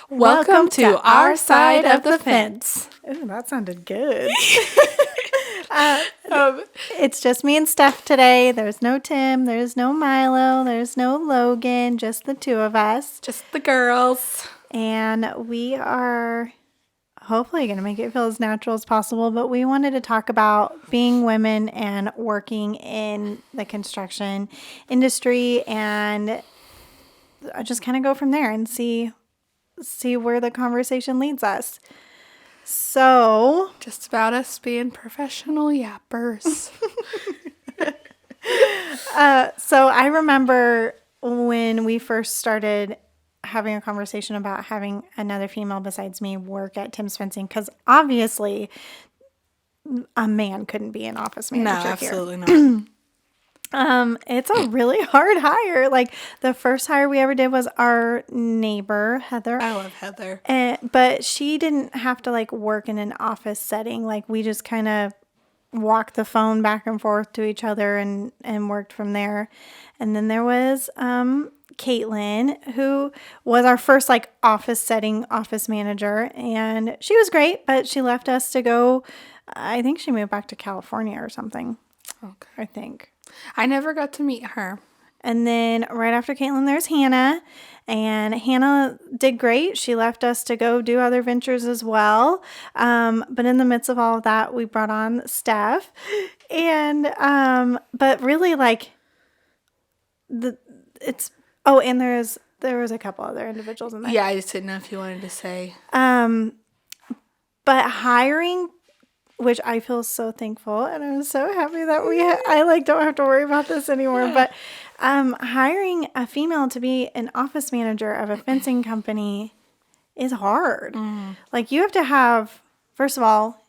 Welcome to our side of the fence. Ooh, that sounded good. It's just me and Steph today. There's no Tim, there's no Milo, there's no Logan, just the two of us. Just the girls. And we are hopefully going to make it feel as natural as possible, but we wanted to talk about being women and working in the construction industry and just kind of go from there and see where the conversation leads us. So, just about us being professional yappers. So I remember when we first started having a conversation about having another female besides me work at Tim's Fencing, because obviously a man couldn't be an office manager No, absolutely here. not. It's a really hard hire. Like the first hire we ever did was our neighbor, Heather. I love Heather. But she didn't have to like work in an office setting. Like we just kind of walked the phone back and forth to each other and worked from there. And then there was Caitlin, who was our first like office setting office manager. And she was great, but she left us to go, I think she moved back to California or something. Okay. I think. I never got to meet her. And then right after Caitlin, there's Hannah. And Hannah did great. She left us to go do other ventures as well. But in the midst of all of that, we brought on Steph. And, but really like and there was a couple other individuals in there. Yeah, I just didn't know if you wanted to say. But hiring, which I feel so thankful, and I'm so happy that I don't have to worry about this anymore. But hiring a female to be an office manager of a fencing company is hard. Like you have to have, first of all,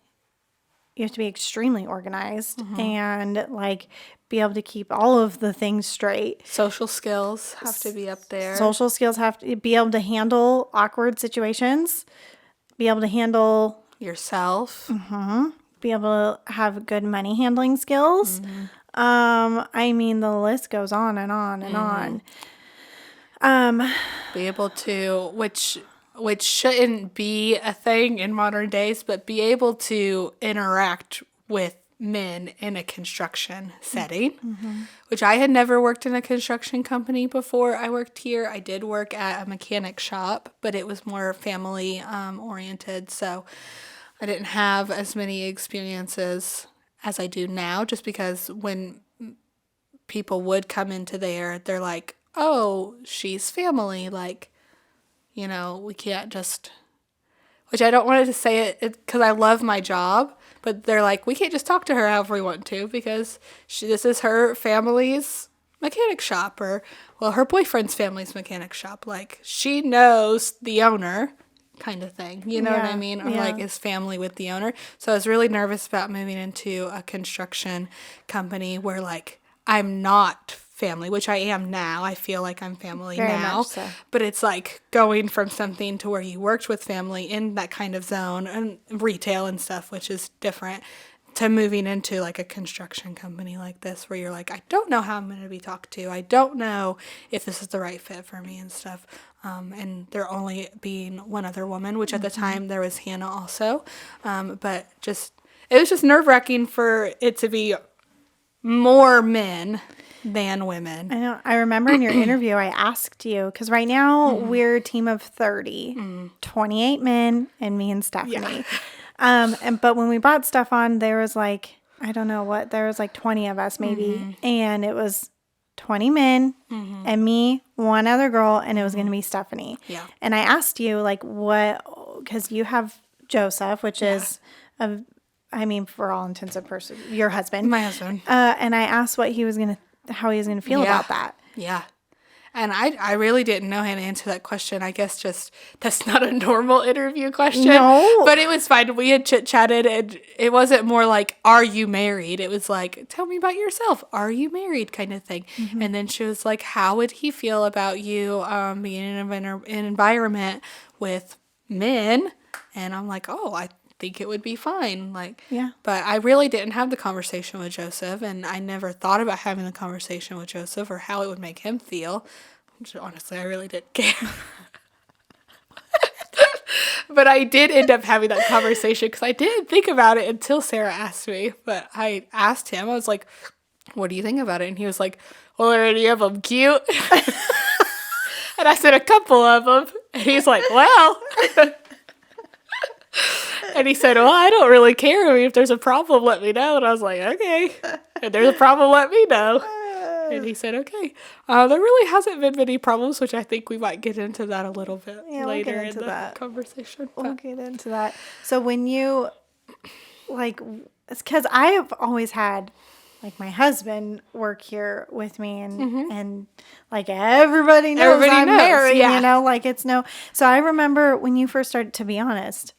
you have to be extremely organized and like be able to keep all of the things straight. Social skills have to be up there. Social skills have to be able to handle awkward situations, be able to handle yourself. Be able to have good money handling skills. I mean, the list goes on and on and on. Be able to, which shouldn't be a thing in modern days, but be able to interact with men in a construction setting, which I had never worked in a construction company before I worked here. I did work at a mechanic shop, but it was more family oriented, so I didn't have as many experiences as I do now, just because when people would come into there, they're like, oh, she's family, like, you know, we can't just, which I don't want to say it because I love my job, but they're like, we can't just talk to her however we want to because this is her family's mechanic shop, or, well, her boyfriend's family's mechanic shop. Like, she knows the owner kind of thing, you know what I mean? Or like is family with the owner. So I was really nervous about moving into a construction company where like I'm not family, which I am now. I feel like I'm family Very now. much so. But it's like going from something to where you worked with family in that kind of zone and retail and stuff, which is different, to moving into like a construction company like this where you're like, I don't know how I'm going to be talked to. I don't know if this is the right fit for me and stuff. And there only being one other woman, which at the time there was Hannah also. But just, it was just nerve-wracking for it to be more men than women. I know. I remember in your interview, I asked you, because right now we're a team of 30, 28 men and me and Stephanie. But when we brought Steph on, there was like, I don't know what, there was like 20 of us maybe. And it was 20 men and me, one other girl, and it was going to be Stephanie. Yeah. And I asked you like what, because you have Joseph, which is, for all intents and purposes, your husband. My husband. And I asked how he was going to feel about that. Yeah. And I really didn't know how to answer that question. I guess just that's not a normal interview question. No. But it was fine. We had chit-chatted, and it wasn't more like, are you married? It was like, tell me about yourself. Are you married? Kind of thing. And then she was like, how would he feel about you being in an environment with men? And I'm like, oh, I think it would be fine. Like, Yeah. But I really didn't have the conversation with Joseph, and I never thought about having the conversation with Joseph or how it would make him feel. Which, honestly, I really didn't care. But I did end up having that conversation because I didn't think about it until Sarah asked me. But I asked him, I was like, what do you think about it? And he was like, well, are any of them cute? And I said, a couple of them. And he's like, well. And he said, well, I don't really care. I mean, if there's a problem, let me know. And I was like, okay. If there's a problem, let me know. And he said, okay. There really hasn't been many problems, which I think we might get into that a little bit later in the conversation. We'll get into that. So when you, like, it's because I have always had, like, my husband work here with me, and like, everybody knows I'm married, you know, like, it's no. So I remember when you first started, to be honest,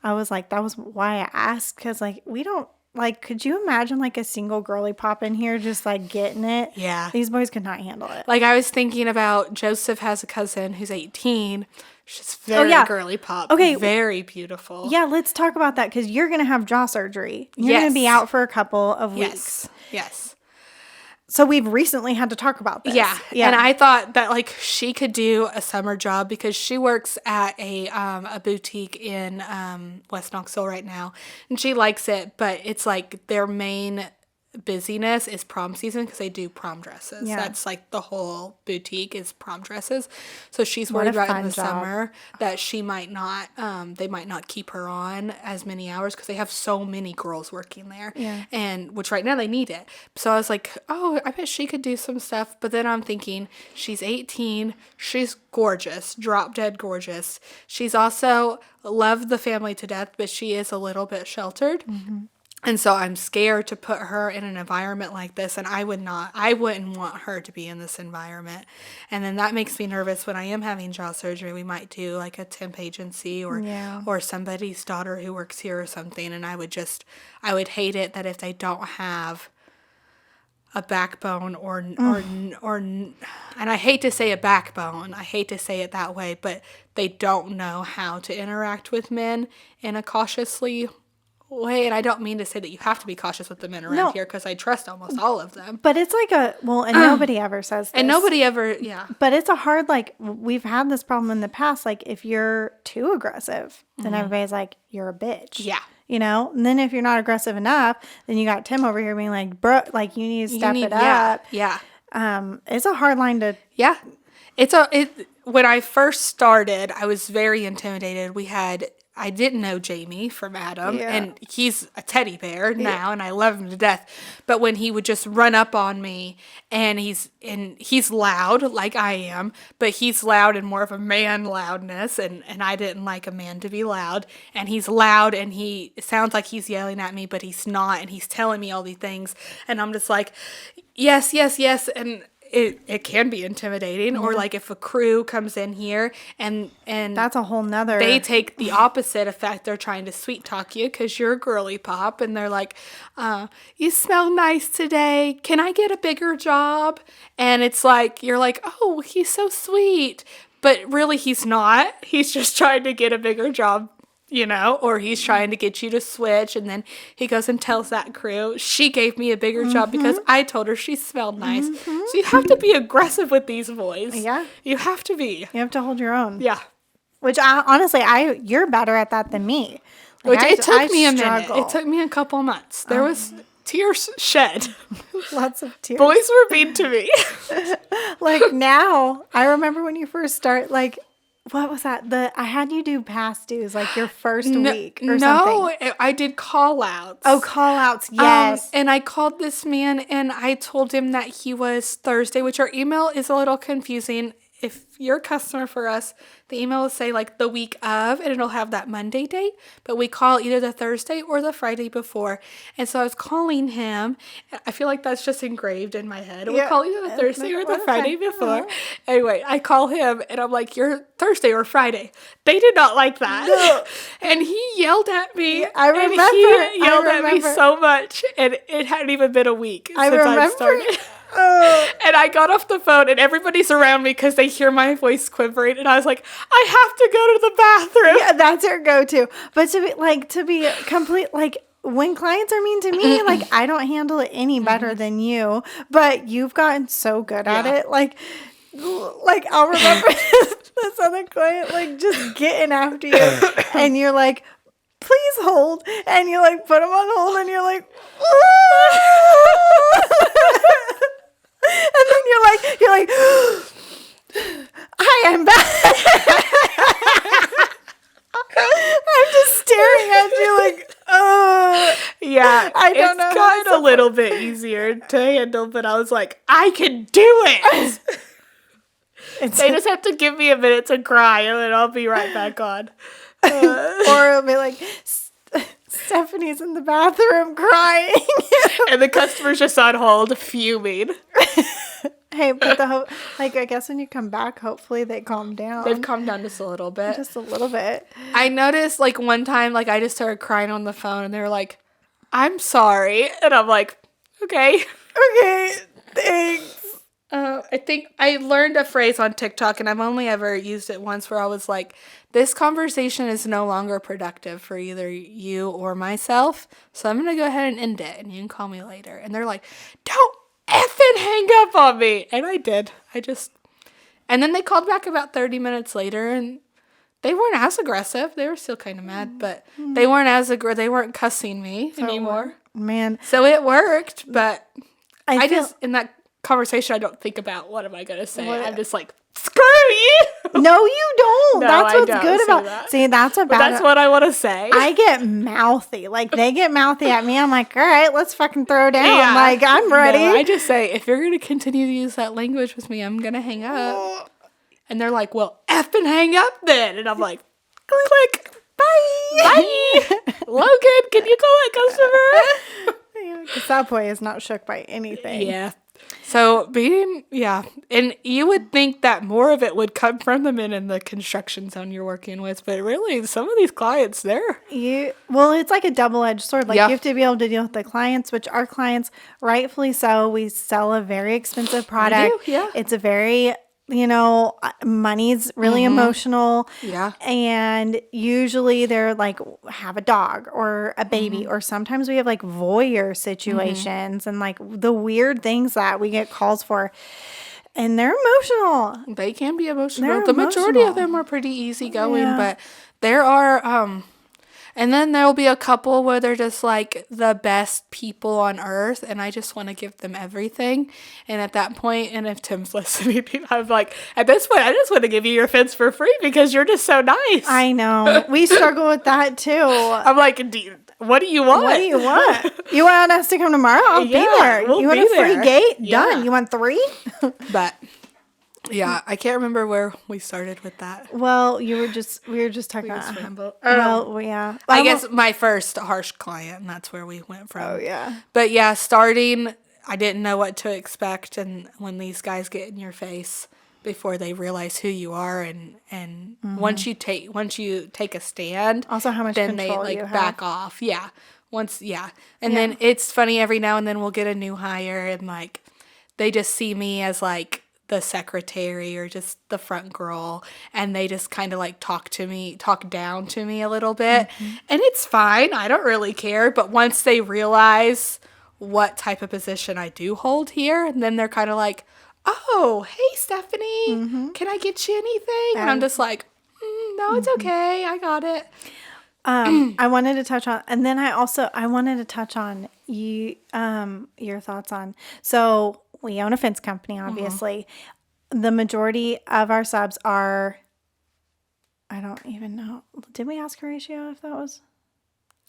I was like, that was why I asked, because, like, we don't, like, could you imagine, like, a single girly pop in here just, like, getting it? Yeah. These boys could not handle it. Like, I was thinking about Joseph has a cousin who's 18. She's very girly pop. Okay. Very beautiful. Yeah, let's talk about that, because you're going to have jaw surgery. You're going to be out for a couple of weeks. Yes. So we've recently had to talk about this. Yeah. And I thought that, like, she could do a summer job because she works at a boutique in West Knoxville right now. And she likes it, but it's like their main busyness is prom season because they do prom dresses. Yeah. That's like the whole boutique is prom dresses. So she's worried about in the summer that she might not, they might not keep her on as many hours because they have so many girls working there. Yeah. And which right now they need it. So I was like, oh, I bet she could do some stuff. But then I'm thinking, she's 18. She's gorgeous, drop dead gorgeous. She's also loved the family to death, but she is a little bit sheltered. Mm-hmm. And so I'm scared to put her in an environment like this, and I wouldn't want her to be in this environment. And then that makes me nervous when I am having jaw surgery. We might do like a temp agency or somebody's daughter who works here or something, and I would hate it that if they don't have a backbone or and I hate to say a backbone, I hate to say it that way, but they don't know how to interact with men in a cautiously way. And I don't mean to say that you have to be cautious with the men around here because I trust almost all of them. But it's like and nobody ever says this. And nobody ever, But it's a hard, like, we've had this problem in the past. Like, if you're too aggressive, then everybody's like, you're a bitch. Yeah. You know? And then if you're not aggressive enough, then you got Tim over here being like, bro, like, you need to step it up. Yeah. It's a hard line to... Yeah. When I first started, I was very intimidated. I didn't know Jamie from Adam, and he's a teddy bear now, and I love him to death. But when he would just run up on me, and he's loud like I am, but he's loud in more of a man loudness, and I didn't like a man to be loud. And he's loud, and it sounds like he's yelling at me, but he's not, and he's telling me all these things, and I'm just like, yes, yes, yes, and it can be intimidating. Or like if a crew comes in here and that's a whole nother, they take the opposite effect. They're trying to sweet talk you because you're a girly pop, and they're like, you smell nice today, can I get a bigger job? And it's like, you're like, oh, he's so sweet, but really he's not. He's just trying to get a bigger job, you know, or he's trying to get you to switch. And then he goes and tells that crew, she gave me a bigger job because I told her she smelled nice. So you have to be aggressive with these boys. Yeah. You have to be. You have to hold your own. Yeah. Which you're better at that than me. Like, it took me a minute. It took me a couple months. There was tears shed. Lots of tears. Boys were mean to me. Like, now, I remember when you first start, like, what was that? I had you do past dues, like your first week or something. No, I did call outs. Oh, call outs, yes. And I called this man and I told him that he was Thursday, which our email is a little confusing. If you're a customer for us, the email will say like the week of, and it'll have that Monday date, but we call either the Thursday or the Friday before. And so I was calling him. I feel like that's just engraved in my head. We'll call either the Thursday or the Friday before. Anyway, I call him and I'm like, you're Thursday or Friday. They did not like that. No. And he yelled at me. I remember. And he yelled at me so much. And it hadn't even been a week since I started. And I got off the phone and everybody's around me because they hear my voice quivering, and I was like, I have to go to the bathroom. Yeah, that's your go-to. But to be complete, like, when clients are mean to me, like, I don't handle it any better than you, but you've gotten so good at it. Like I'll remember this other client like just getting after you, and you're like, please hold, and you like put them on hold, and you're like, and then you're like, I am back. I'm just staring at you like, Yeah, I don't know It's how gotten a little bit easier to handle, but I was like, I can do it. They just have to give me a minute to cry, and then I'll be right back on. or it'll be like, Stephanie's in the bathroom crying. And the customer's just on hold, fuming. Hey, but I guess when you come back, hopefully they calm down. They've calmed down just a little bit. Just a little bit. I noticed, like, one time, like, I just started crying on the phone, and they were like, I'm sorry. And I'm like, okay. Okay, thanks. I think I learned a phrase on TikTok, and I've only ever used it once, where I was like, this conversation is no longer productive for either you or myself, so I'm going to go ahead and end it, and you can call me later. And they're like, don't effing hang up on me. And I did. And then they called back about 30 minutes later, and they weren't as aggressive. They were still kind of mad, but they weren't they weren't cussing me anymore. Man. So it worked, but I feel, just, in that conversation, I don't think about what am I going to say. What- I'm just like, screw you. No, you don't. No, That's I what's don't good say about. that. See, that's But about. that's what I want to say. I get mouthy. Like they get mouthy at me. I'm like, all right, let's fucking throw down. Yeah. Like I'm ready. No, I just say, if you're going to continue to use that language with me, I'm going to hang up. And they're like, well, effing hang up then. And I'm like, click. Bye. Bye. Logan, can you call that customer? Because that boy is not shook by anything. Yeah. So and you would think that more of it would come from the men in the construction zone you're working with, but really some of these clients Well, it's like a double-edged sword. Like Yeah. you have to be able to deal with the clients, which our clients, rightfully so, we sell a very expensive product. yeah. It's a very, money's really emotional. Yeah. And usually they're like have a dog or a baby, or sometimes we have like voyeur situations and like the weird things that we get calls for. And they're emotional. They can be emotional. They're The majority emotional. of them are pretty easygoing, Yeah. but there are and then there'll be a couple where they're just like the best people on earth, and I just want to give them everything. And at that point, and if Tim's listening, I'm like, at this point, I just want to give you your fence for free because you're just so nice. I know. We struggle with that too. I'm like, what do you want? What do you want? You want us to come tomorrow? I'll be there. we'll You want be a free there. gate? Yeah. Done. You want 3? But yeah, I can't remember where we started with that. Well, we were just talking about. Yeah. I guess my first harsh client, and that's where we went from. Oh yeah. But yeah, starting, I didn't know what to expect, and when these guys get in your face before they realize who you are, and once you take a stand, Also, how much then they control like you have. back off. Yeah. And then it's funny, every now and then we'll get a new hire, and like they just see me as like the secretary or just the front girl, and they just kind of like talk down to me a little bit, and it's fine. I don't really care. But once they realize what type of position I do hold here, and then they're kind of like, oh, hey, Stephanie, can I get you anything? And I'm just like, no, it's okay. I got it. I wanted to touch on, and then I wanted to touch on you, your thoughts on. So we own a fence company, obviously. The majority of our subs are, I don't even know. Did we ask Horatio if that was?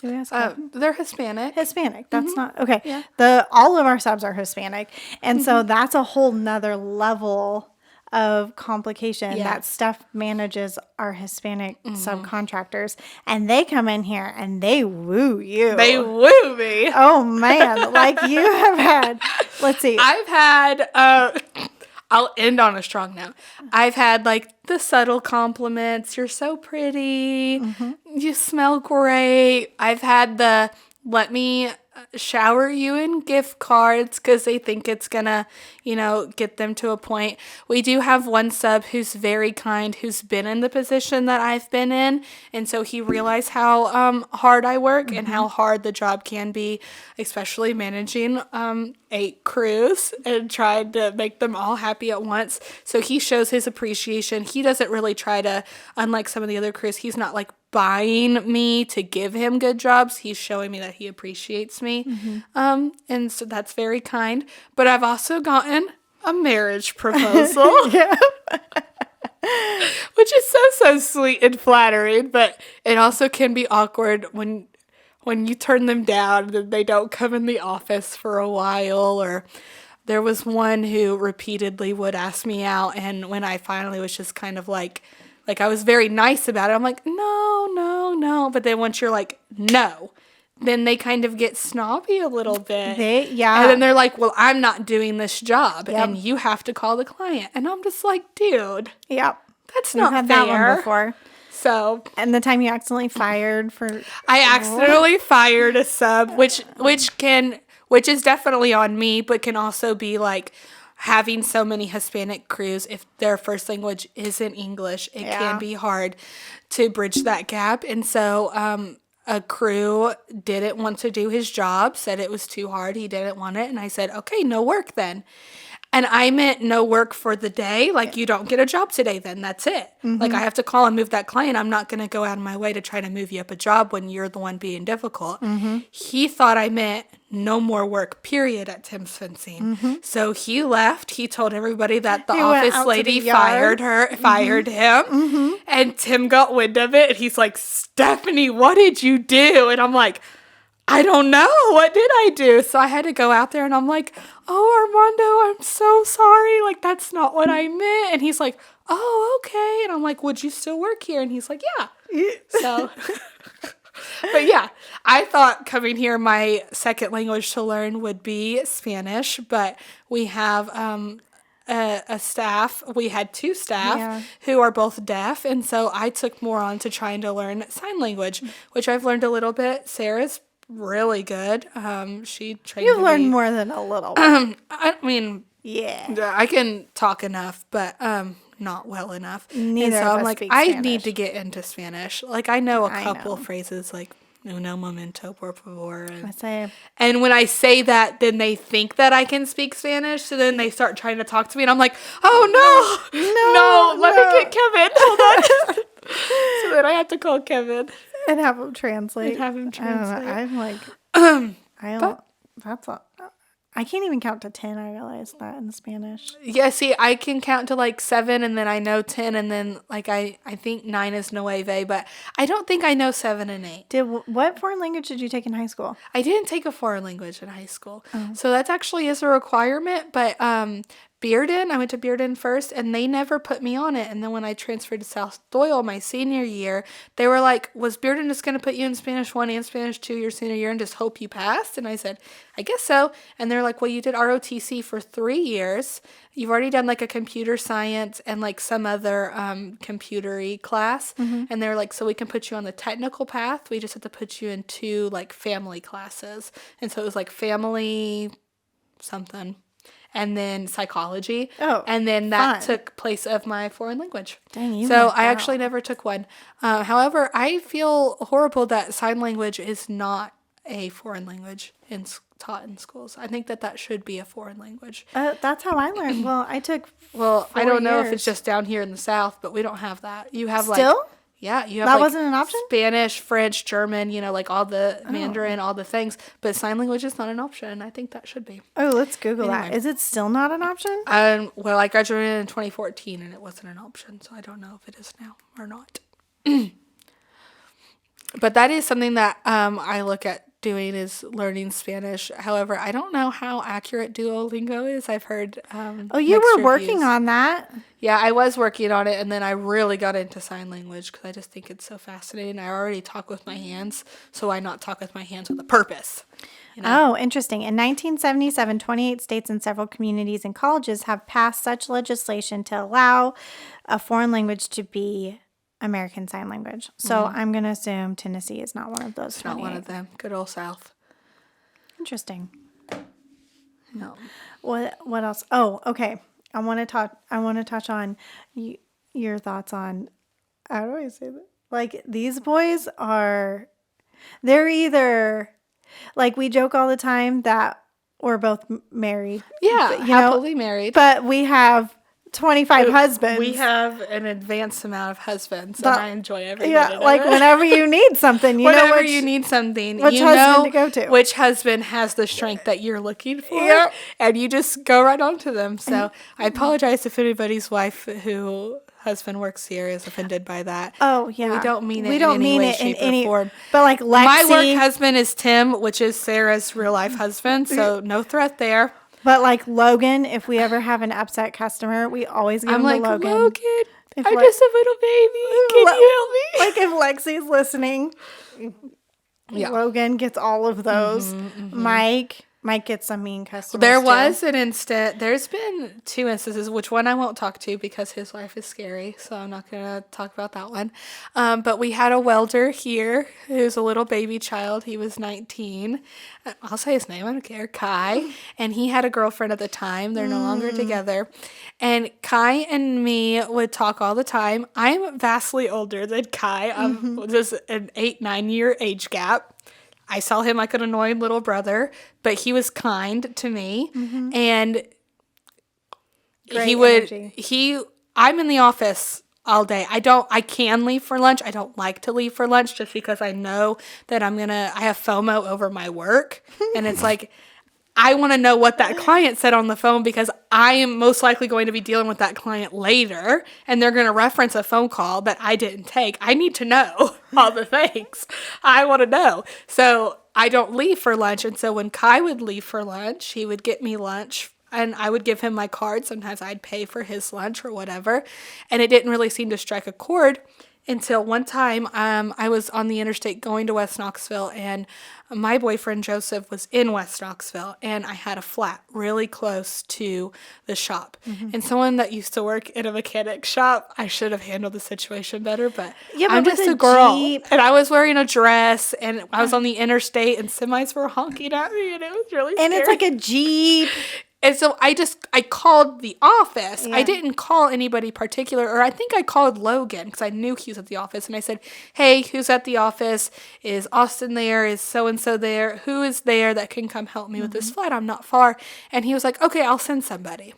Did we ask him? They're Hispanic. Hispanic. That's not okay. Yeah. All of our subs are Hispanic, and so that's a whole nother level of complication that Steph manages our Hispanic subcontractors, and they come in here and they woo you. They woo me. Oh man, like you have had. Let's see. I've had. I'll end on a strong note. I've had like the subtle compliments. You're so pretty. You smell great. I've had the let me shower you in gift cards because they think it's gonna, get them to a point. We do have one sub who's very kind, who's been in the position that I've been in, and so he realized how hard I work and how hard the job can be, especially managing 8 crews and tried to make them all happy at once. So he shows his appreciation. He doesn't really try to, unlike some of the other crews, he's not like buying me to give him good jobs. He's showing me that he appreciates me. And so that's very kind. But I've also gotten a marriage proposal. Yeah. Which is so sweet and flattering, but it also can be awkward when you turn them down and they don't come in the office for a while. Or there was one who repeatedly would ask me out, and when I finally was just kind of like I was very nice about it, I'm like, no. But then once you're like, no, then they kind of get snobby a little bit. And then they're like, well, I'm not doing this job, and you have to call the client. And I'm just like, dude. Yep. That's not had fair. that one before. So. And the time you accidentally fired for. I accidentally fired a sub, which is definitely on me, but can also be like having so many Hispanic crews. If their first language isn't English, it can be hard to bridge that gap. And so, a crew didn't want to do his job, said it was too hard. He didn't want it. And I said, okay, no work then. And I meant no work for the day. Like, you don't get a job today, then that's it. Like, I have to call and move that client. I'm not going to go out of my way to try to move you up a job when you're the one being difficult. He thought I meant no more work, period, at Tim's Fencing. So he left. He told everybody that the office lady fired him. And Tim got wind of it. And he's like, Stephanie, what did you do? And I'm like, I don't know. What did I do? So I had to go out there and I'm like, oh, Armando, I'm so sorry. Like, that's not what I meant. And he's like, oh, okay. And I'm like, would you still work here? And he's like, yeah. So, but yeah, I thought coming here, my second language to learn would be Spanish, but we have, a staff. We had 2 staff who are both deaf. And so I took more on to trying to learn sign language, which I've learned a little bit. Sarah's really good. She trained. You've learned more than a little bit. I mean, I can talk enough, but not well enough. Neither and so of I'm us like, speak I Spanish. need to get into Spanish. Like, I know a couple phrases like "uno momento, por favor." And when I say that, then they think that I can speak Spanish. So then they start trying to talk to me, and I'm like, oh no, let me get Kevin. Hold on. So then I have to call Kevin. And have him translate. I'm like, I can't even count to 10. I realized that in Spanish. Yeah, see, I can count to like 7, and then I know 10, and then like I think 9 is nueve, but I don't think I know 7 and 8. What foreign language did you take in high school? I didn't take a foreign language in high school. So that actually is a requirement, but Bearden, I went to Bearden first, and they never put me on it. And then when I transferred to South Doyle my senior year, they were like, was Bearden just going to put you in Spanish 1 and Spanish 2 your senior year and just hope you passed? And I said, I guess so. And they're like, well, you did ROTC for 3 years. You've already done like a computer science and like some other computery class. And they're like, so we can put you on the technical path. We just have to put you in 2 like family classes. And so it was like family something. And then psychology. And then that took place of my foreign language. Dang, so I actually never took one. However, I feel horrible that sign language is not a foreign language taught in schools. I think that should be a foreign language. That's how I learned. Well, I took 4 I don't know years. if it's just down here in the South, but we don't have that. You have Still? like... Yeah, you have that like wasn't an option? Spanish, French, German, like all the Mandarin, all the things. But sign language is not an option, and I think that should be. Oh, let's Google that. Is it still not an option? Well, I graduated in 2014, and it wasn't an option, so I don't know if it is now or not. But that is something that I look at doing is learning Spanish. However, I don't know how accurate Duolingo is. I've heard you were working on that. Yeah, I was working on it, and then I really got into sign language because I just think it's so fascinating. I already talk with my hands, so why not talk with my hands with a purpose? Oh, interesting. In 1977, 28 states and several communities and colleges have passed such legislation to allow a foreign language to be American Sign Language. So I'm going to assume Tennessee is not one of those. It's not one of them. Good old South. Interesting. No. What else? Oh, okay. I want to touch on your thoughts on, how do I say that? Like, these boys they're either, like, we joke all the time that we're both married. Yeah, But, happily married. But we have 25 husbands. We have an advanced amount of husbands, and I enjoy every Yeah, minute of like it. whenever you need something, you Whenever know which, you need something, which you husband know to go to. which husband has the strength that you're looking for, Yep. and you just go right on to them. So I apologize if anybody's wife who husband works here is offended by that. Oh, yeah. We don't mean it We don't in any mean way, it in shape, any or form. But like Lexi, My work husband is Tim, which is Sarah's real life husband, so no threat there. but like Logan, if we ever have an upset customer, we always give I'm him like, to Logan. I'm just a little baby. Can you help me? Like if Lexi's listening, Yeah. Logan gets all of those. Mike gets some mean customers. There too. was an instant. There's been 2 instances, which one I won't talk to because his wife is scary, so I'm not gonna talk about that one. But we had a welder here who's a little baby child. He was 19. I'll say his name. I don't care. Kai, and he had a girlfriend at the time. They're no longer together. And Kai and me would talk all the time. I'm vastly older than Kai. There's an 8-9 year age gap. I saw him like an annoying little brother, but he was kind to me. And I'm in the office all day. I can leave for lunch. I don't like to leave for lunch just because I know that I have FOMO over my work. And it's like, I want to know what that client said on the phone because I am most likely going to be dealing with that client later and they're going to reference a phone call that I didn't take. I need to know all the things. I want to know. So I don't leave for lunch. And so when Kai would leave for lunch, he would get me lunch and I would give him my card. Sometimes I'd pay for his lunch or whatever. And it didn't really seem to strike a chord until one time I was on the interstate going to West Knoxville and my boyfriend Joseph was in West Knoxville and I had a flat really close to the shop. And someone that used to work in a mechanic shop, I should have handled the situation better, but I'm just a girl. Jeep. And I was wearing a dress and I was on the interstate and semis were honking at me and it was really scary. And it's like a Jeep. And so I called the office. Yeah. I didn't call anybody particular, or I think I called Logan because I knew he was at the office. And I said, hey, who's at the office? Is Austin there? Is so-and-so there? Who is there that can come help me with this flat? I'm not far. And he was like, okay, I'll send somebody.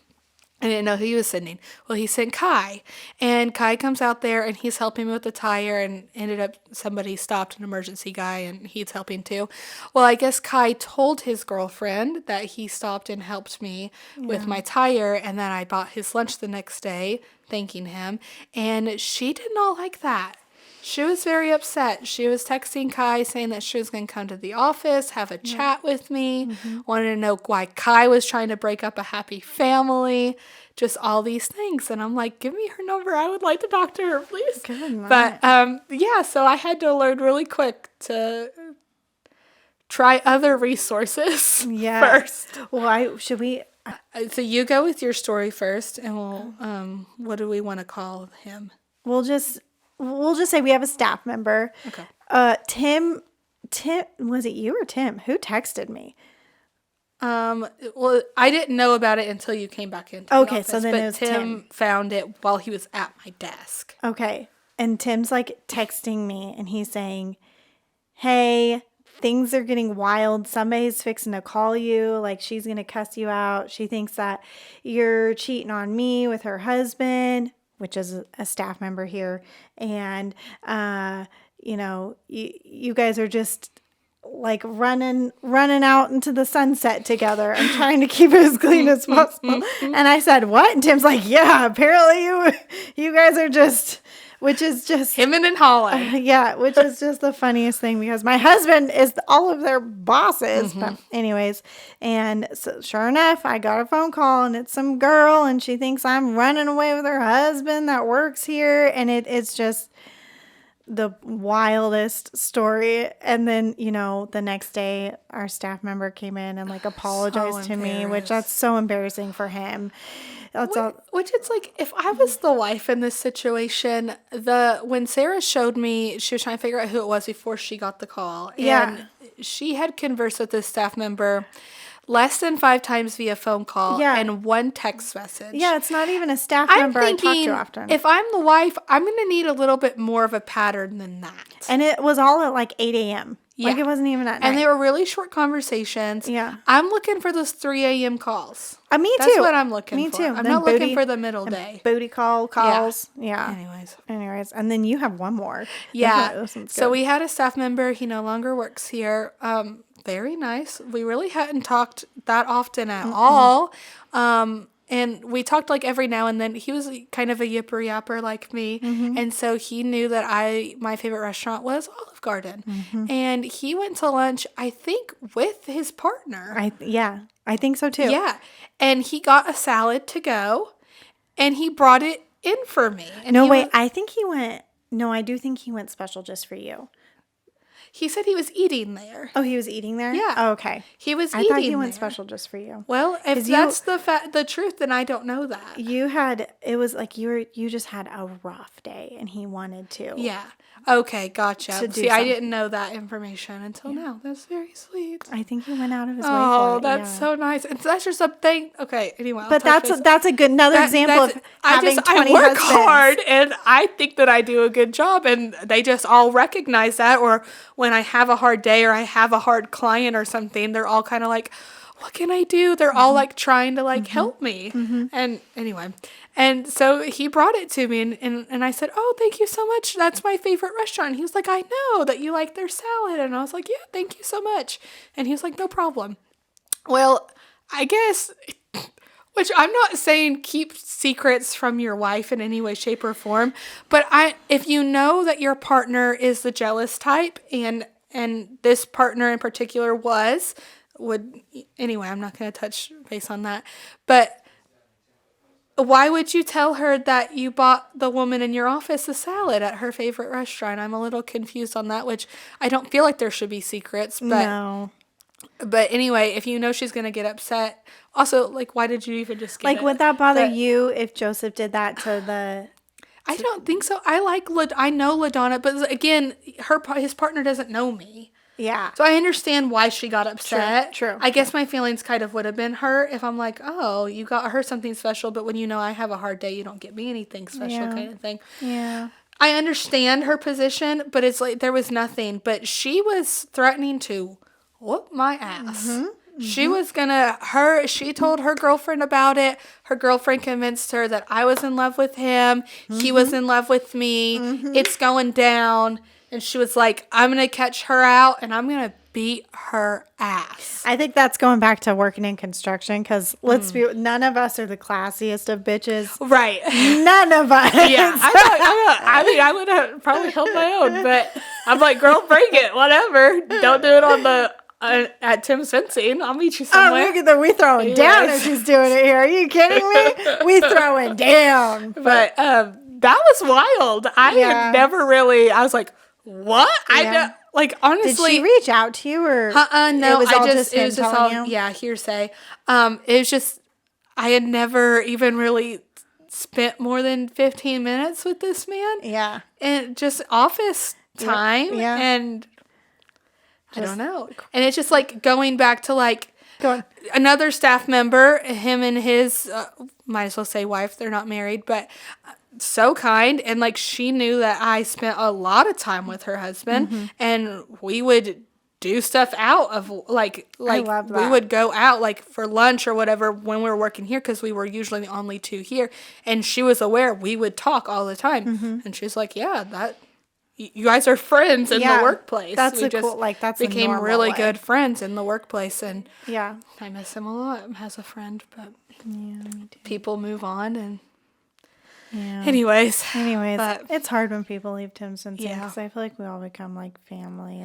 I didn't know who he was sending. Well, he sent Kai. And Kai comes out there and he's helping me with the tire and ended up somebody stopped an emergency guy and he's helping too. Well, I guess Kai told his girlfriend that he stopped and helped me with my tire and then I bought his lunch the next day, thanking him. And she did not like that. She was very upset. She was texting Kai saying that she was going to come to the office, have a chat with me, wanted to know why Kai was trying to break up a happy family, just all these things. And I'm like, give me her number. I would like to talk to her, please. But yeah, so I had to learn really quick to try other resources first. Well, should we? So you go with your story first, and we'll, what do we want to call him? We'll just say we have a staff member. Okay. Tim, was it you or Tim? Who texted me? Well, I didn't know about it until you came back into the office, so then but it was Tim found it while he was at my desk. Okay. And Tim's like texting me and he's saying, hey, things are getting wild. Somebody's fixing to call you. Like she's going to cuss you out. She thinks that you're cheating on me with her husband, which is a staff member here. And, you guys are just like running out into the sunset together and trying to keep it as clean as possible. And I said, what? And Tim's like, yeah, apparently you guys are just, which is just him and Holland. Yeah, which is just the funniest thing because my husband is all of their bosses. But anyways, and so sure enough, I got a phone call and it's some girl and she thinks I'm running away with her husband that works here. And it's just the wildest story. And then, the next day our staff member came in and like apologized to me, which that's so embarrassing for him. Which it's like, if I was the wife in this situation, when Sarah showed me, she was trying to figure out who it was before she got the call. And she had conversed with this staff member less than 5 times via phone call and 1 text message. Yeah, it's not even a staff member I talk to often. If I'm the wife, I'm going to need a little bit more of a pattern than that. And it was all at like 8 a.m. Yeah. Like, it wasn't even at night. And they were really short conversations. Yeah. I'm looking for those 3 a.m. calls. Me too. That's what I'm looking for. Me too. I'm Then not looking for the middle day. Booty calls. Yeah. Anyways. And then you have one more. Yeah. This one's So good. we had a staff member. He no longer works here. Very nice. We really hadn't talked that often at all. And we talked like every now and then. He was kind of a yipper yapper like me. And so he knew that my favorite restaurant was Olive Garden. And he went to lunch, I think, with his partner. I think so too. Yeah. And he got a salad to go. And he brought it in for me. And No, wait. I think he went. No, I do think he went special just for you. He said he was eating there. Oh, he was eating there? Yeah. Oh, okay. He was I eating thought he went there. special just for you. Well, if that's the truth, then I don't know that. It was like you just had a rough day and he wanted to. Yeah. Okay, gotcha. To do See, I something. didn't know that information until now. That's very sweet. I think he went out of his way Oh, for it. that's so nice. And that's just a thing. Okay, anyway. But that's a good another example of having 20 I work husbands. hard and I think that I do a good job and they just all recognize that. Or when I have a hard day or I have a hard client or something, they're all kind of like, what can I do? They're all like trying to like help me. And anyway, and so he brought it to me and I said, oh, thank you so much. That's my favorite restaurant. And he was like, I know that you like their salad. And I was like, yeah, thank you so much. And he was like, no problem. Well, I guess, which I'm not saying keep secrets from your wife in any way, shape, or form, but if you know that your partner is the jealous type and this partner in particular anyway, I'm not going to touch base on that, but why would you tell her that you bought the woman in your office a salad at her favorite restaurant? I'm a little confused on that, which I don't feel like there should be secrets, but No. But anyway, if you know she's going to get upset, also, like, why did you even just get Like, it? would that bother you if Joseph did that to the... I don't think so. I know LaDonna, but again, his partner doesn't know me. Yeah. So I understand why she got upset. True. I guess my feelings kind of would have been hurt if I'm like, oh, you got her something special, but when you know I have a hard day, you don't get me anything special kind of thing. Yeah. I understand her position, but it's like there was nothing. But she was threatening to whoop my ass. She was she told her girlfriend about it. Her girlfriend convinced her that I was in love with him. He was in love with me. It's going down. And she was like, I'm going to catch her out and I'm going to beat her ass. I think that's going back to working in construction because none of us are the classiest of bitches. Right. None of us. Yeah. I would have probably held my own, but I'm like, girl, bring it. Whatever. Don't do it on the... at Tim's fencing. I'll meet you somewhere. Oh, look at that. We throwing down if she's doing it here. Are you kidding me? We throwing down. But that was wild. I had never really... I was like, what? Yeah. Honestly... Did she reach out to you or... no, it was just all, you? yeah, hearsay. It was just, I had never even really spent more than 15 minutes with this man. Yeah. And just office time. Yeah. And I don't know. And it's just like going back to like another staff member, him and his, might as well say wife, they're not married, but so kind. And like she knew that I spent a lot of time with her husband and we would do stuff out of like we would go out like for lunch or whatever when we were working here because we were usually the only two here. And she was aware we would talk all the time. And she's like, yeah, that... You guys are friends in the workplace. That's we that's became a normal really way. good friends in the workplace, and Yeah. I miss him a lot as a friend. But people move on, and anyways, but, it's hard when people leave Tim Simpson because I feel like we all become like family,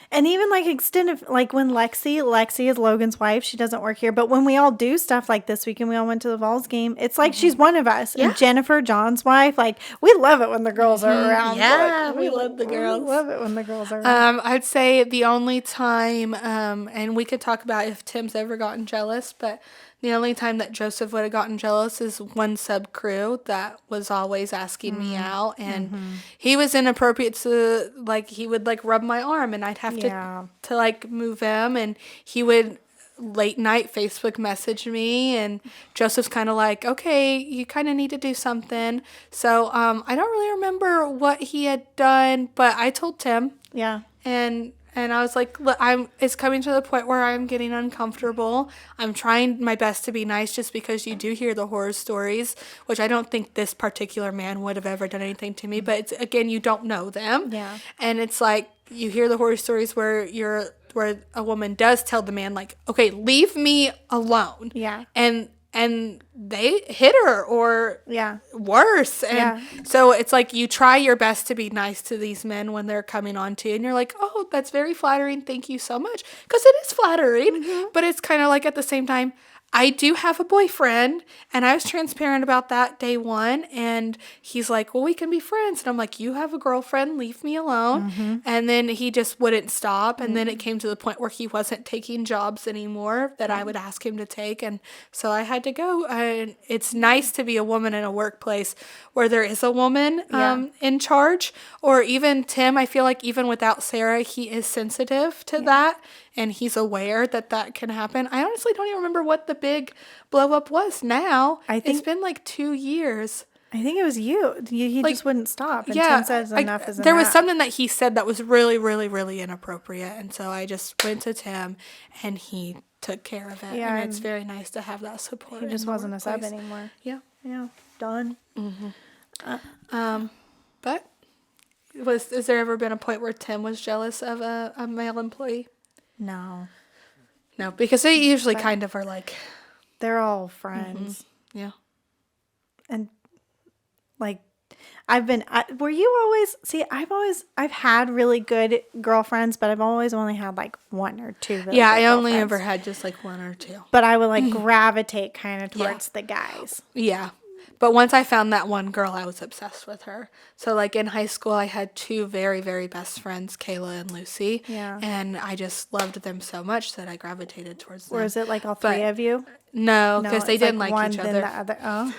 and even like extended, like when Lexi is Logan's wife, she doesn't work here, but when we all do stuff like this weekend, we all went to the Vols game, it's like she's one of us. And Jennifer, John's wife, like we love it when the girls are around. Yeah, we love the girls. We love it when the girls are around. I'd say the only time, and we could talk about if Tim's ever gotten jealous, but the only time that Joseph would have gotten jealous is one sub crew that was always asking me out, and he was inappropriate to, like, he would like rub my arm and I'd have to like move him, and he would late night Facebook message me, and Joseph's kind of like, okay, you kind of need to do something. So I don't really remember what he had done, but I told Tim. Yeah. And I was like, look, it's coming to the point where I'm getting uncomfortable. I'm trying my best to be nice just because you do hear the horror stories, which I don't think this particular man would have ever done anything to me. But it's, again, you don't know them. Yeah. And it's like you hear the horror stories where a woman does tell the man, like, okay, leave me alone. Yeah. And they hit her or Yeah. worse. And Yeah. so it's like you try your best to be nice to these men when they're coming on to you. And you're like, oh, that's very flattering. Thank you so much. Because it is flattering. But it's kind of like at the same time, I do have a boyfriend, and I was transparent about that day one, and he's like, well, we can be friends. And I'm like, you have a girlfriend, leave me alone. And then he just wouldn't stop, and then it came to the point where he wasn't taking jobs anymore that I would ask him to take, and so I had to go. And it's nice to be a woman in a workplace where there is a woman in charge, or even Tim, I feel like even without Sarah, he is sensitive to that. And he's aware that that can happen. I honestly don't even remember what the big blow up was now. I think it's been like 2 years. I think it was you. He Like, just wouldn't stop. And Yeah. Tim says enough is enough. There was something that he said that was really, really, really inappropriate. And so I just went to Tim and he took care of it. Yeah, And it's very nice to have that support. He just in the wasn't a sub workplace. anymore. Yeah. Yeah. Done. But has there ever been a point where Tim was jealous of a male employee? No. No, because they usually kind of are like, They're all friends. yeah. And like were you always see I've had really good girlfriends, but I've always only had like one or two really Yeah, good I only girlfriends. ever had just like one or two. But I would like gravitate kind of towards the guys. Yeah. But once I found that one girl, I was obsessed with her. So like in high school, I had two very, very best friends, Kayla and Lucy. Yeah. And I just loved them so much that I gravitated towards them. Or is it like all three of you? No, because they it's didn't like one, each then other. the other. Oh.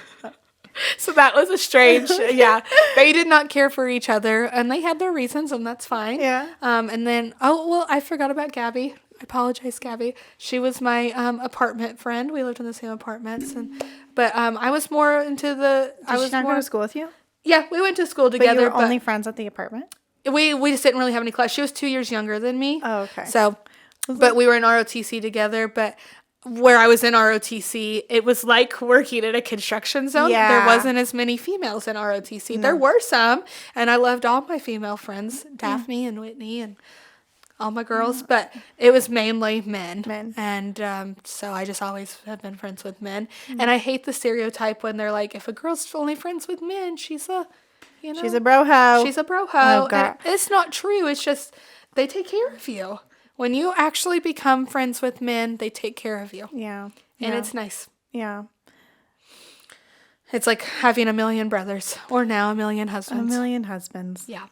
So that was a strange, yeah. They did not care for each other, and they had their reasons, and that's fine. Yeah. And then, I forgot about Gabby. I apologize, Gabby. She was my apartment friend. We lived in the same apartments, but I was more into the. Did she not go to school with you? Yeah, we went to school But together. you were only friends at the apartment? We just didn't really have any class. She was 2 years younger than me. Oh, okay. So, but we were in ROTC together. But where I was in ROTC, it was like working in a construction zone. Yeah. There wasn't as many females in ROTC. No. There were some, and I loved all my female friends, Daphne and Whitney and all my girls. But it was mainly men. And so I just always have been friends with men. And I hate the stereotype when they're like, if a girl's only friends with men, she's a, She's a bro hoe. She's a bro hoe. Oh, God. And it's not true. It's just they take care of you. When you actually become friends with men, they take care of you. Yeah. And it's nice. Yeah. It's like having a million brothers, or now a million husbands. A million husbands. Yeah.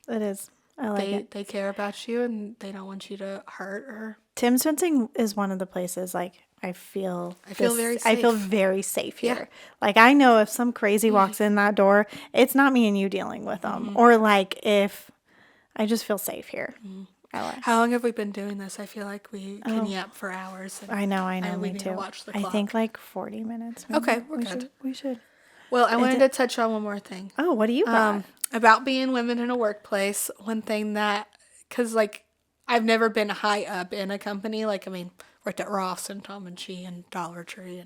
It is. I like it. They care about you, and they don't want you to hurt or. Tim's Fencing is one of the places like I feel very I feel safe. very safe here. Like I know if some crazy walks in that door, it's not me and you dealing with them. Or like if I just feel safe here. How long have we been doing this? I feel like we can yap for hours. And I know, we me need too. to watch the I clock. think like 40 minutes. Maybe. Okay, we're good. We should. Well, I wanted to touch on one more thing. Oh, what do you got? About being women in a workplace. One thing that, because like I've never been high up in a company. Like, I mean, worked at Ross and Tom and Chi and Dollar Tree,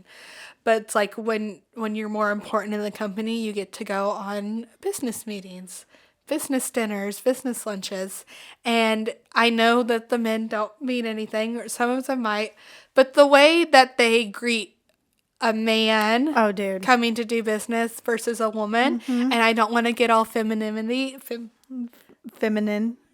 but it's like when you're more important in the company, you get to go on business meetings, business dinners, business lunches, and I know that the men don't mean anything, or some of them might, but the way that they greet a man coming to do business versus a woman, and I don't want to get all feminine.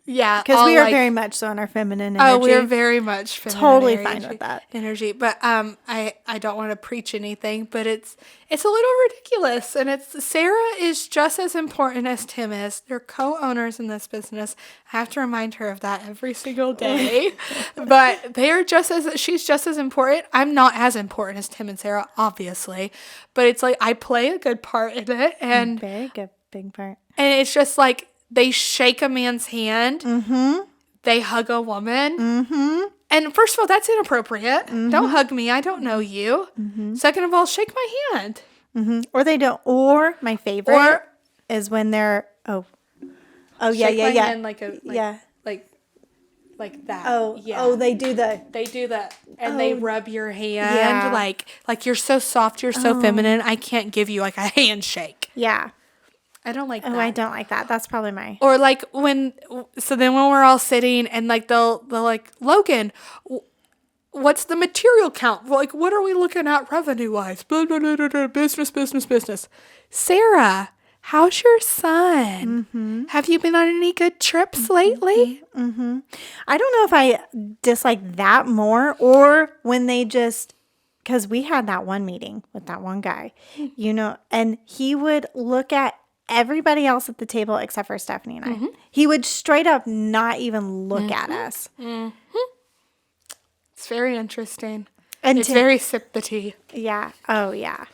Yeah, because we are like, very much so in our feminine energy. Oh, we are very much feminine. Totally fine with that energy. But I don't want to preach anything, but it's a little ridiculous. And Sarah is just as important as Tim is. They're co-owners in this business. I have to remind her of that every single day. But she's just as important. I'm not as important as Tim and Sarah, obviously. But it's like I play a good part in it, and very good big part. And it's just like. They shake a man's hand. Mm-hmm. They hug a woman. Mm-hmm. And first of all, that's inappropriate. Mm-hmm. Don't hug me. I don't know you. Mm-hmm. Second of all, shake my hand. Mm-hmm. Or they don't. Or my favorite is when they're shake my hand like like that. Oh, they do the... They do that, and they rub your hand, Yeah. like you're so soft, you're so feminine. I can't give you like a handshake. Yeah. I don't like Oh, that. I don't like that. That's probably my... Or like when we're all sitting and like they'll like, Logan, what's the material count? Like, what are we looking at revenue wise? Blah, blah, blah, blah, blah, business. Sarah, how's your son? Mm-hmm. Have you been on any good trips lately? Mm-hmm. I don't know if I dislike that more or when they just, because we had that one meeting with that one guy, and he would look at everybody else at the table except for Stephanie and I. Mm-hmm. He would straight up not even look at us. Mm-hmm. It's very interesting. And it's very sip the tea. Yeah. Oh, yeah.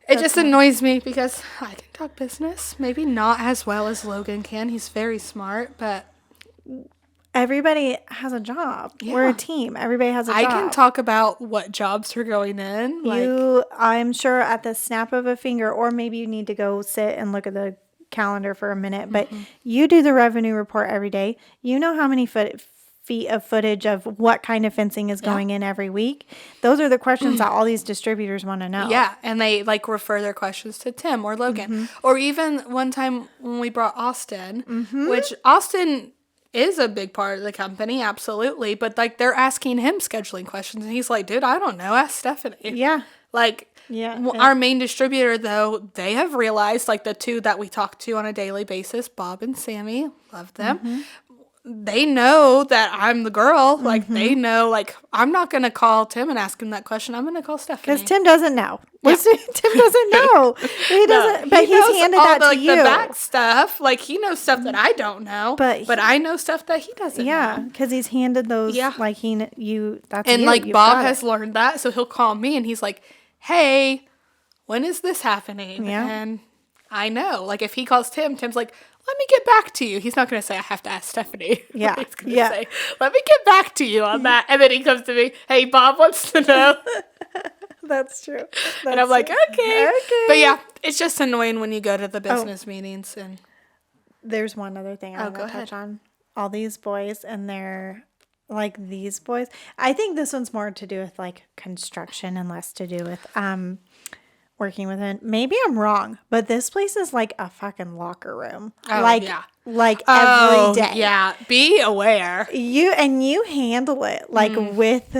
It just annoys me because I can talk business. Maybe not as well as Logan can. He's very smart, but... Everybody has a job. Yeah. We're a team. Everybody has a job. I can talk about what jobs are going in. I'm sure at the snap of a finger, or maybe you need to go sit and look at the calendar for a minute, but you do the revenue report every day. You know how many feet of footage of what kind of fencing is going in every week. Those are the questions that all these distributors want to know. Yeah, and they like refer their questions to Tim or Logan. Or even one time when we brought Austin, which Austin is a big part of the company, absolutely, but like they're asking him scheduling questions and he's like, dude, I don't know, ask Stephanie. Yeah. Like, our main distributor, though, they have realized, like the two that we talk to on a daily basis, Bob and Sammy, love them. They know that I'm the girl. Like, they know, like, I'm not going to call Tim and ask him that question. I'm going to call Stephanie. Because Tim doesn't know. Yeah. Tim doesn't know. He doesn't, but he's handed that to you. The back stuff. Like, he knows stuff that I don't know. But I know stuff that he doesn't know. Yeah, because he's handed those, like, that's and, you. like, Bob has learned that, so he'll call me, and he's like, hey, when is this happening? Yeah. And I know. Like, if he calls Tim, Tim's like, let me get back to you. He's not going to say, I have to ask Stephanie. Yeah. He's going to say, let me get back to you on that. And then he comes to me, hey, Bob wants to know. That's true. And I'm like, okay. But yeah, it's just annoying when you go to the business meetings. And there's one other thing I want to touch on. All these boys and they're like these boys. I think this one's more to do with like construction and less to do with working with it. Maybe I'm wrong, but this place is like a fucking locker room. Like every day. Yeah. Be aware. You handle it like with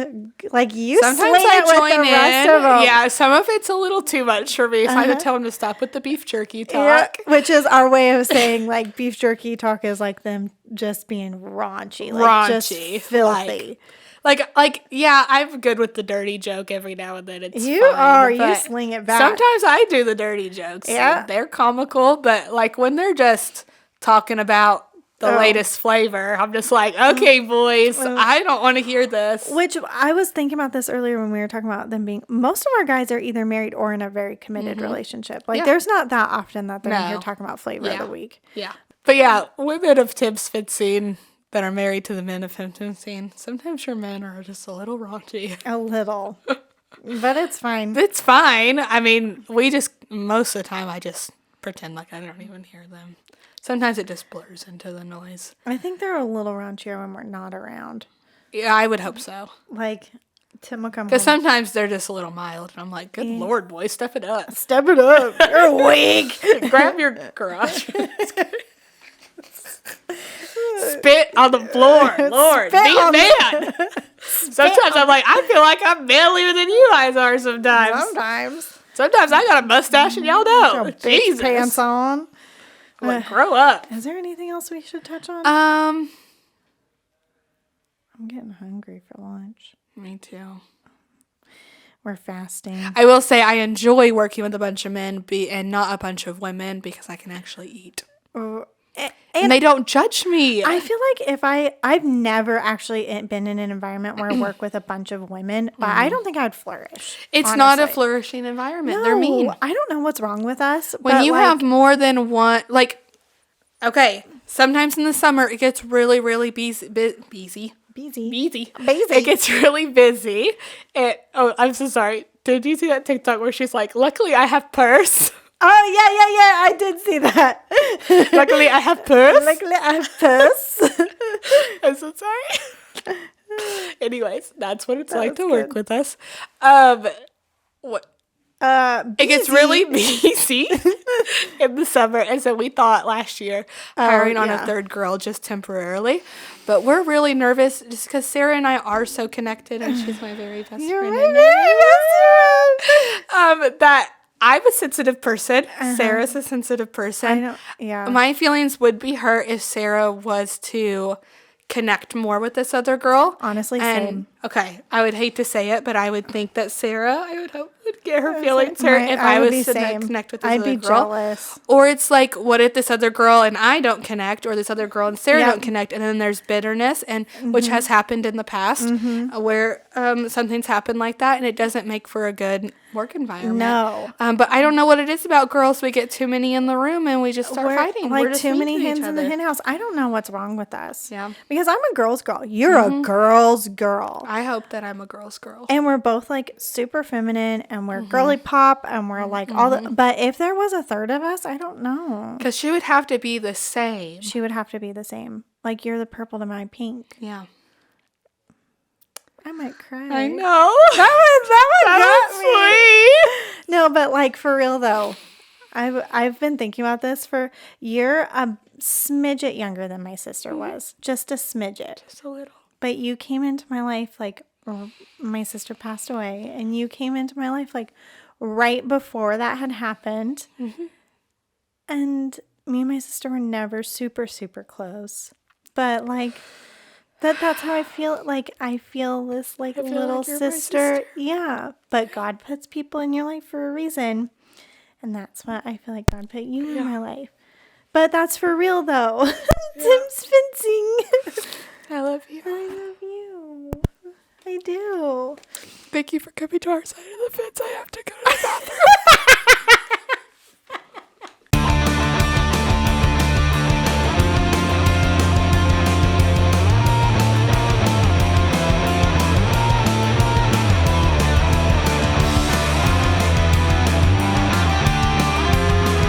like you. Sometimes swing it with the rest of them. Yeah, some of it's a little too much for me. So I had to tell them to stop with the beef jerky talk. Yeah, which is our way of saying like beef jerky talk is like them just being raunchy, like just filthy. Like, yeah, I'm good with the dirty joke every now and then. You sling it back. Sometimes I do the dirty jokes. Yeah. They're comical, but like when they're just talking about the latest flavor, I'm just like, okay, boys, I don't want to hear this. Which I was thinking about this earlier when we were talking about them being, most of our guys are either married or in a very committed relationship. Like there's not that often that they're in here talking about flavor of the week. Yeah. But yeah, women of Tim's fencing that are married to the men of fencing, sometimes your men are just a little raunchy. A little. But it's fine. It's fine. I mean, most of the time, I just pretend like I don't even hear them. Sometimes it just blurs into the noise. I think they're a little raunchier when we're not around. Yeah, I would hope so. Like, Tim will come home. Because sometimes they're just a little mild, and I'm like, good Lord, boy, step it up. Step it up. You're weak. Grab your garage. Spit on the floor. Lord, be a man. Sometimes I'm like, I feel like I'm manlier than you guys are sometimes. Sometimes I got a mustache and y'all don't. Jesus. Pants on. Like, grow up. Is there anything else we should touch on? I'm getting hungry for lunch. Me too. We're fasting. I will say I enjoy working with a bunch of men and not a bunch of women because I can actually eat. And they don't judge me. I feel like I've never actually been in an environment where I work with a bunch of women, but I don't think I'd flourish. It's honestly not a flourishing environment. No, they're mean. I don't know what's wrong with us. When you have more than one, like, okay, sometimes in the summer it gets really, really busy. It gets really busy. I'm so sorry. Did you see that TikTok where she's like, luckily I have purse? Oh, yeah. I did see that. Luckily, I have purse. I'm so sorry. Anyways, that's what it's That like was to work good. with us. What it gets busy. really busy in the summer, and so we thought last year hiring on a yeah. third girl just temporarily, but we're really nervous just because Sarah and I are so connected, and she's my very best You're friend. my very best friend. That I'm a sensitive person. Sarah's a sensitive person. I don't. Yeah. My feelings would be hurt if Sarah was to connect more with this other girl. Honestly, and, same. Okay, I would hate to say it, but I would think that Sarah, I would hope, would get her was feelings like, hurt if I would was be to same. connect with this I'd other be girl. jealous. Or it's like, what if this other girl and I don't connect, or this other girl and Sarah Yep. don't connect, and then there's bitterness, and which has happened in the past, where something's happened like that, and it doesn't make for a good work environment. No. But I don't know what it is about girls. We get too many in the room, and we just start We're fighting. like We're just too mean many to each hens in the other. hen house. I don't know what's wrong with us. Yeah. Because I'm a girl's girl. You're a girl's girl. I hope that I'm a girl's girl. And we're both like super feminine and we're girly pop and we're like all the. But if there was a third of us, I don't know. Because she would have to be the same. She would have to be the same. Like you're the purple to my pink. Yeah. I might cry. I know. That one got me. Sweet. No, but like for real though, I've been thinking about this for. You're a smidget younger than my sister was, just a smidget. Just a little. But you came into my life like my sister passed away, and you came into my life like right before that had happened. And me and my sister were never super, super close. But like that's how I feel. Like I feel this like feel little like you're my sister. sister. Yeah. But God puts people in your life for a reason. And that's what I feel like God put you in my life. But that's for real though. Tim's fencing. I love you. I love you. I do. Thank you for coming to our side of the fence. I have to go to the bathroom.